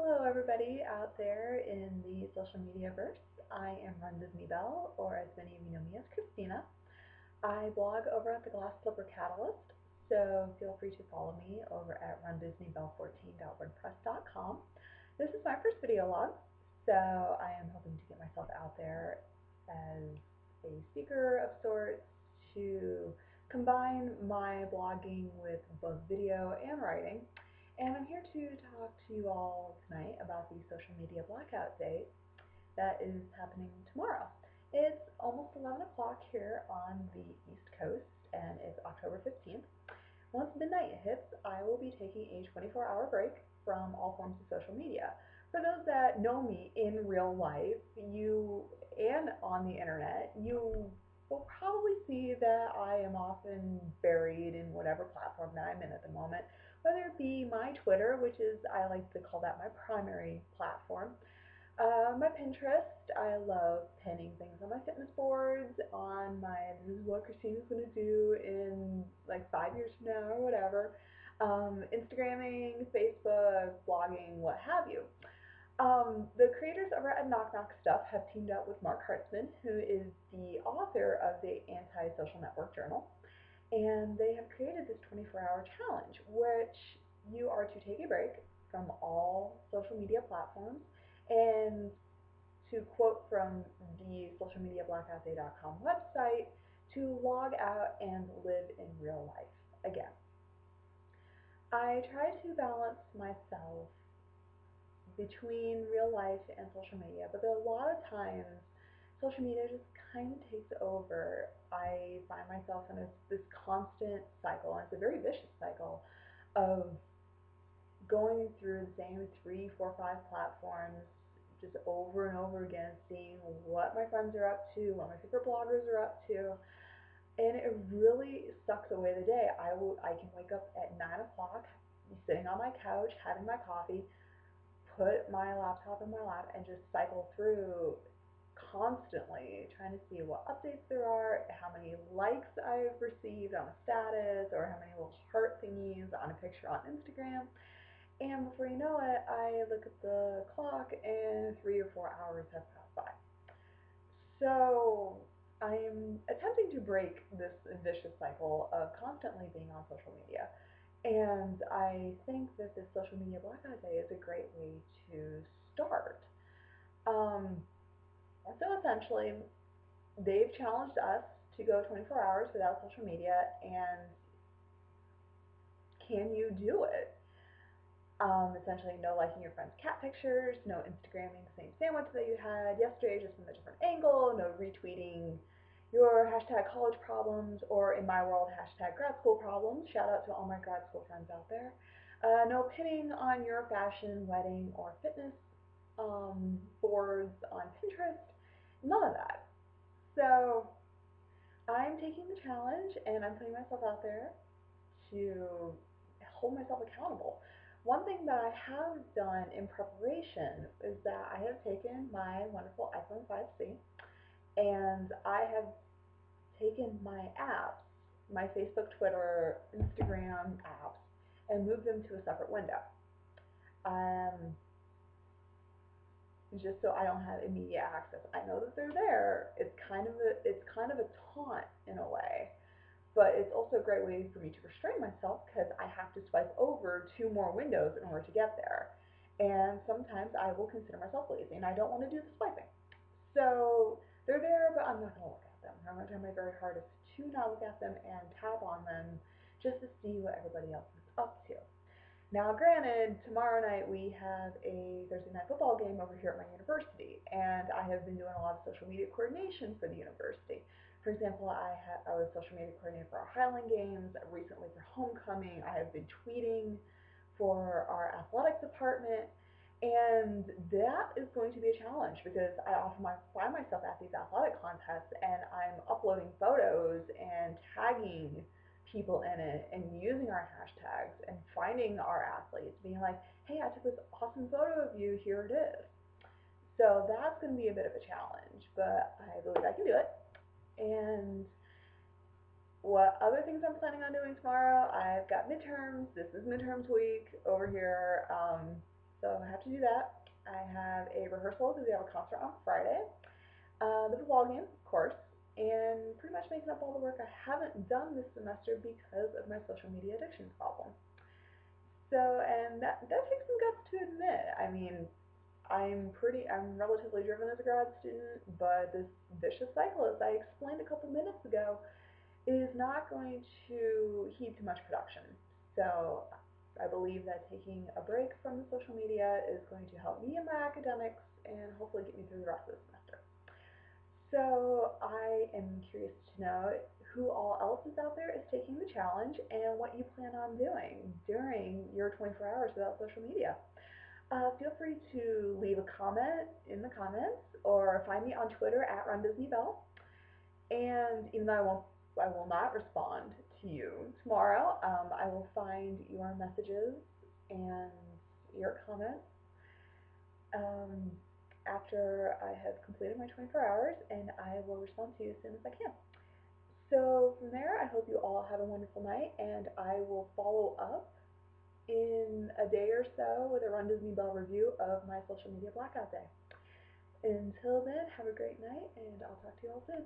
Hello, everybody out there in the social media verse. I am Run Disney Belle, or as many of you know me as Christina. I blog over at the Glass Slipper Catalyst, so feel free to follow me over at rundisneybelle14.wordpress.com. This is my first video log, so I am hoping to get myself out there as a speaker of sorts to combine my blogging with both video and writing. And I'm here to talk to you all tonight about the social media blackout date that is happening tomorrow. It's almost 11 o'clock here on the East Coast, and it's October 15th. Once midnight hits, I will be taking a 24-hour break from all forms of social media. For those that know me in real life, you and on the internet, you will probably see that I am often buried in whatever platform that I'm in at the moment, whether it be my Twitter, which is, I like to call that my primary platform, my Pinterest. I love pinning things on my fitness boards, on my this is what Christina's gonna do in like 5 years from now or whatever. Instagramming, Facebook, blogging, what have you. The creators over at Knock Knock Stuff have teamed up with Mark Hartzman, who is the author of the Anti-Social Network Journal, and they have created this 24-hour challenge, which you are to take a break from all social media platforms and, to quote from the socialmediablackoutday.com website, to log out and live in real life again. I try to balance myself between real life and social media, but there are a lot of times social media just kind of takes over. I find myself in this constant cycle, and it's a very vicious cycle of going through the same three, four, five platforms just over and over again, seeing what my friends are up to, what my favorite bloggers are up to, and it really sucks away the day. I can wake up at 9 o'clock, sitting on my couch, having my coffee, put my laptop in my lap, and just cycle through constantly trying to see what updates there are, how many likes I've received on a status, or how many little heart thingies on a picture on Instagram. And before you know it, I look at the clock and 3 or 4 hours have passed by. So I'm attempting to break this vicious cycle of constantly being on social media. And I think that this social media blackout day is a great way to start. Um, so essentially, they've challenged us to go 24 hours without social media, and can you do it? Essentially, no liking your friend's cat pictures, no Instagramming the same sandwich that you had yesterday just from a different angle, no retweeting your hashtag college problems, or in my world, hashtag grad school problems. Shout out to all my grad school friends out there. No pinning on your fashion, wedding, or fitness boards on Pinterest. None of that. So I'm taking the challenge and I'm putting myself out there to hold myself accountable. One thing that I have done in preparation is that I have taken my wonderful iPhone 5C and I have taken my apps, my Facebook, Twitter, Instagram apps, and moved them to a separate window. Um, just so I don't have immediate access. I know that they're there. It's kind of a taunt in a way, but it's also a great way for me to restrain myself because I have to swipe over two more windows in order to get there. And sometimes I will consider myself lazy and I don't want to do the swiping. So they're there, but I'm not going to look at them. I'm going to try my very hardest to not look at them and tap on them just to see what everybody else is up to. Now, granted, tomorrow night we have a Thursday night football game over here at my university, and I have been doing a lot of social media coordination for the university. For example, I was social media coordinator for our Highland games, recently for homecoming. I have been tweeting for our athletic department, and that is going to be a challenge because I often find myself at these athletic contests and I'm uploading photos and tagging people in it and using our hashtags and finding our athletes, being like, hey, I took this awesome photo of you, here it is. So that's going to be a bit of a challenge, but I believe I can do it. And what other things I'm planning on doing tomorrow? I've got midterms. This is midterms week over here. so I have to do that. I have a rehearsal because we have a concert on Friday. The football game, of course, and pretty much making up all the work I haven't done this semester because of my social media addictions problem. So, and that takes some guts to admit. I mean, I'm relatively driven as a grad student, but this vicious cycle, as I explained a couple minutes ago, is not going to heed to much production. So I believe that taking a break from the social media is going to help me in my academics and hopefully get me through the rest of the semester. So I am curious to know who all else is out there is taking the challenge and what you plan on doing during your 24 hours without social media. Feel free to leave a comment in the comments or find me on Twitter at RunDisneyBell. And even though I will not respond to you tomorrow, I will find your messages and your comments um, after I have completed my 24 hours, and I will respond to you as soon as I can. So from there, I hope you all have a wonderful night, and I will follow up in a day or so with a Run Disney Bell review of my social media blackout day. Until then, have a great night, and I'll talk to you all soon.